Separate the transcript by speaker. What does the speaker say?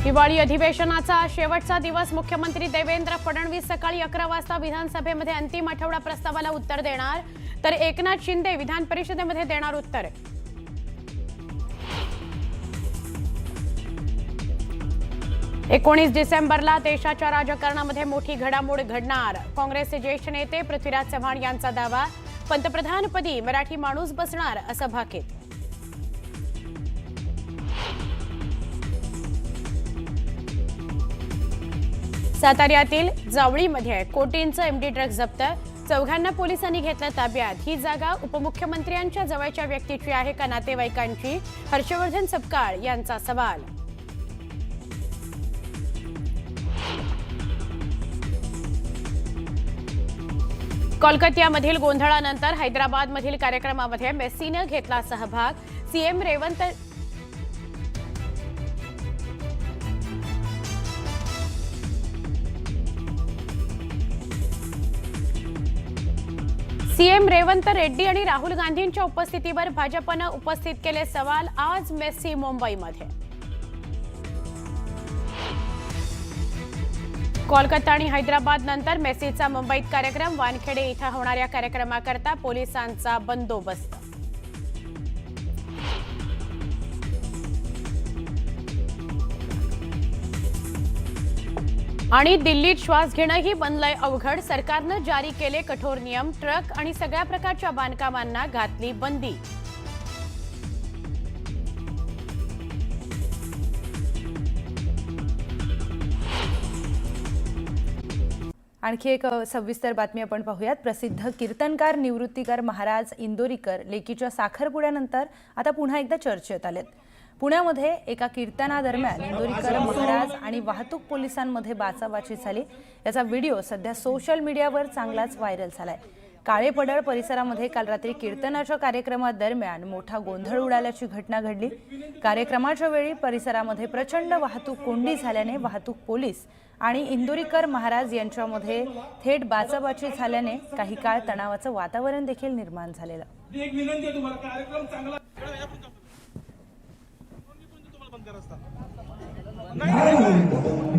Speaker 1: हिवाळी अधिवेशनाचा शेवटचा दिवस मुख्यमंत्री देवेंद्र फडणवीस सकाळी 11 वाजता विधानसभेमध्ये अंतिम आठवडा प्रस्तावाला उत्तर देणार, तर एकनाथ शिंदे विधान परिषदेमध्ये देणार उत्तर। 19 डिसेंबरला देशाच्या राजकारणामध्ये मोठी घडामोड घडणार, काँग्रेसचे ज्येष्ठ नेते पृथ्वीराज चव्हाण यांचा दावा। पंतप्रधानपदी मराठी माणूस बसणार असं भाकीत। साताऱ्यातील जावळीमध्ये कोटींचं एमडी ड्रग्ज जप्त, 4 पोलिसांनी घेतलं ताब्यात। ही जागा उपमुख्यमंत्र्यांच्या जवळच्या व्यक्तीची आहे का नातेवाईकांची? हर्षवर्धन सपकाळ यांचा सवाल। कोलकात्यामधील गोंधळानंतर हैदराबादमधील कार्यक्रमामध्ये मेस्सीने घेतला सहभाग। सीएम रेवंत रेड्डी आणि राहुल गांधींच्या उपस्थितीवर भाजपनं उपस्थित केले सवाल। आज मेस्सी मुंबईमध्ये। कोलकाता आणि हैदराबाद नंतर मेस्सीचा मुंबईत कार्यक्रम, वानखेडे इथं होणाऱ्या कार्यक्रमाकरता पोलिसांचा बंदोबस्त। आणि दिल्लीत श्वास घेणंही बनलंय अवघड, सरकारनं जारी केले कठोर नियम। ट्रक आणि सगळ्या प्रकारच्या बांधकामांना घातली बंदी।
Speaker 2: आणखी एक सविस्तर बातमी आपण पाहूयात। प्रसिद्ध कीर्तनकार निवृत्तीकर महाराज इंदोरीकर लेकीच्या साखरपुड्यानंतर आता पुन्हा एकदा चर्चेत आलेत। पुण्यामध्ये एका कीर्तनादरम्यान इंदोरीकर महाराज आणि वाहतूक पोलिसांमध्ये बाचाबाची झाली। याचा व्हिडिओ सध्या सोशल मीडियावर चांगलाच व्हायरल झालाय। काळेपडळ परिसरामध्ये काल रात्री कीर्तनाच्या कार्यक्रमादरम्यान मोठा गोंधळ उडाल्याची घटना घडली। कार्यक्रमाच्या वेळी परिसरामध्ये प्रचंड वाहतूक कोंडी झाल्याने वाहतूक पोलीस आणि इंदोरीकर महाराज यांच्यामध्ये थेट बाचाबाची झाल्याने काही काळ तणावाचं वातावरण देखील निर्माण झालेलं।
Speaker 3: एक विनंती आहे तुम्हाला, कार्यक्रम चांगला नाही